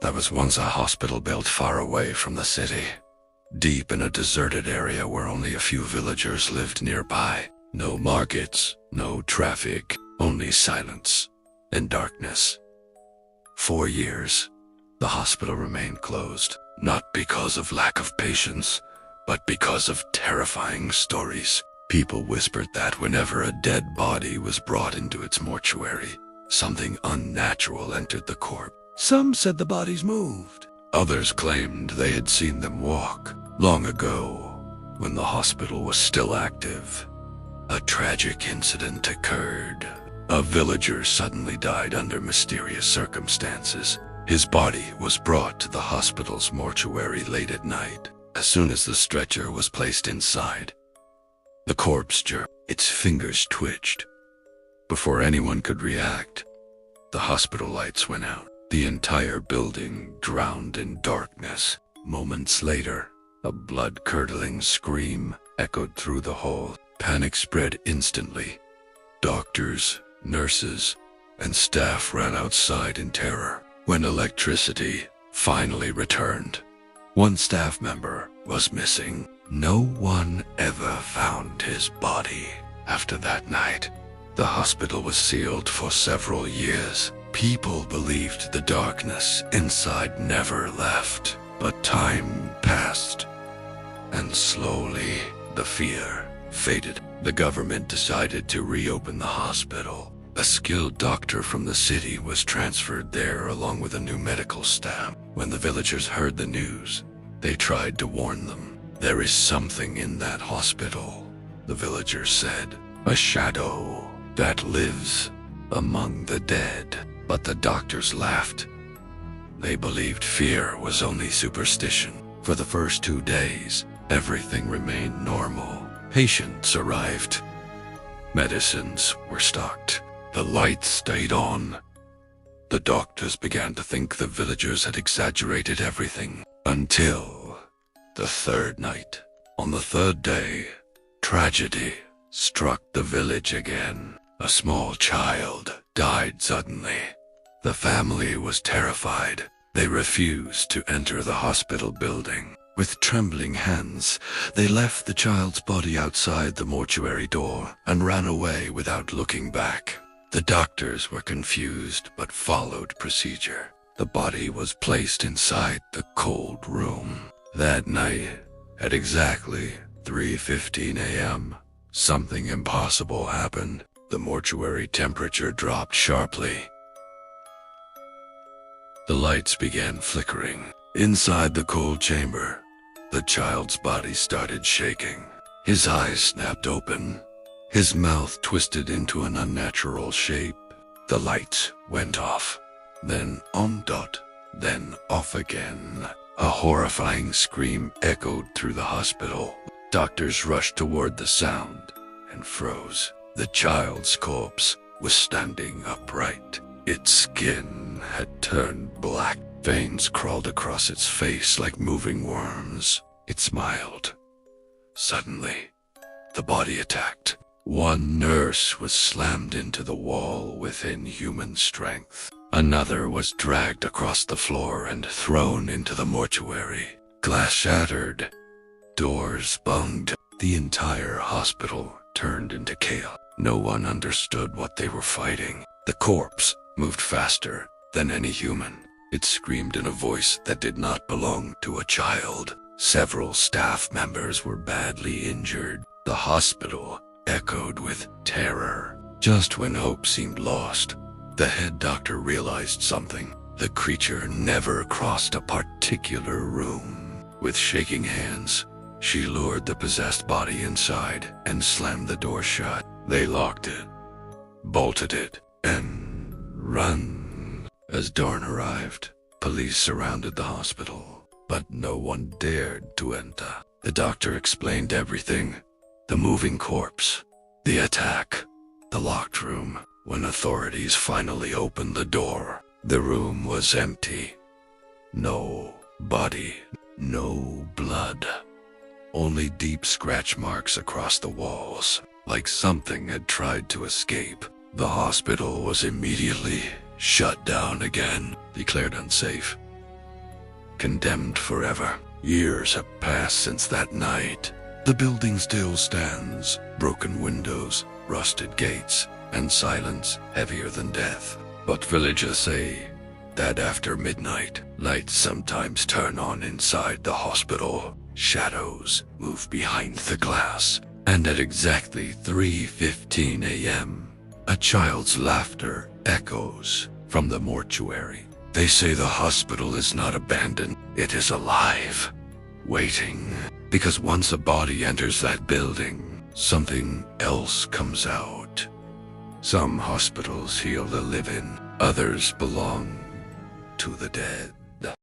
There was once a hospital built far away from the city, deep in a deserted area where only a few villagers lived nearby. No markets, no traffic, only silence and darkness. 4 years, the hospital remained closed, not because of lack of patients, but because of terrifying stories. People whispered that whenever a dead body was brought into its mortuary, something unnatural entered the corpse. Some said the bodies moved. Others claimed they had seen them walk. Long ago, when the hospital was still active, a tragic incident occurred. A villager suddenly died under mysterious circumstances. His body was brought to the hospital's mortuary late at night. As soon as the stretcher was placed inside, the corpse jerked. Its fingers twitched. Before anyone could react, the hospital lights went out. The entire building drowned in darkness. Moments later, a blood-curdling scream echoed through the hall. Panic spread instantly. Doctors, nurses, and staff ran outside in terror. When electricity finally returned, one staff member was missing. No one ever found his body. After that night, the hospital was sealed for several years. People believed the darkness inside never left. But time passed, and slowly the fear faded. The government decided to reopen the hospital. A skilled doctor from the city was transferred there along with a new medical staff. When the villagers heard the news, they tried to warn them. There is something in that hospital, the villagers said. A shadow that lives among the dead. But the doctors laughed. They believed fear was only superstition. For the first 2 days, everything remained normal. Patients arrived. Medicines were stocked. The lights stayed on. The doctors began to think the villagers had exaggerated everything. Until the third night. On the third day, tragedy struck the village again. A small child died suddenly. The family was terrified. They refused to enter the hospital building. With trembling hands, they left the child's body outside the mortuary door and ran away without looking back. The doctors were confused but followed procedure. The body was placed inside the cold room. That night, at exactly 3:15 a.m., something impossible happened. The mortuary temperature dropped sharply. The lights began flickering. Inside the cold chamber, the child's body started shaking. His eyes snapped open. His mouth twisted into an unnatural shape. The lights went off, then on dot, then off again. A horrifying scream echoed through the hospital. Doctors rushed toward the sound and froze. The child's corpse was standing upright. Its skin had turned black. Veins crawled across its face like moving worms. It smiled. Suddenly, the body attacked. One nurse was slammed into the wall with inhuman strength. Another was dragged across the floor and thrown into the mortuary. Glass shattered. Doors bunged. The entire hospital turned into chaos. No one understood what they were fighting. The corpse moved faster than any human. It screamed in a voice that did not belong to a child. Several staff members were badly injured. The hospital echoed with terror. Just when hope seemed lost, the head doctor realized something. The creature never crossed a particular room. With shaking hands, she lured the possessed body inside and slammed the door shut. They locked it, bolted it, and run. As dawn arrived, police surrounded the hospital, but no one dared to enter. The doctor explained everything. The moving corpse, the attack, the locked room. When authorities finally opened the door, the room was empty. No body, no blood. Only deep scratch marks across the walls, like something had tried to escape. The hospital was immediately shut down again, declared unsafe. condemned forever. Years have passed since that night. The building still stands, broken windows, rusted gates, and silence heavier than death. But villagers say that after midnight, lights sometimes turn on inside the hospital. Shadows move behind the glass, and at exactly 3:15 a.m., a child's laughter echoes from the mortuary. They say the hospital is not abandoned, it is alive, waiting. Because once a body enters that building, something else comes out. Some hospitals heal the living, others belong to the dead.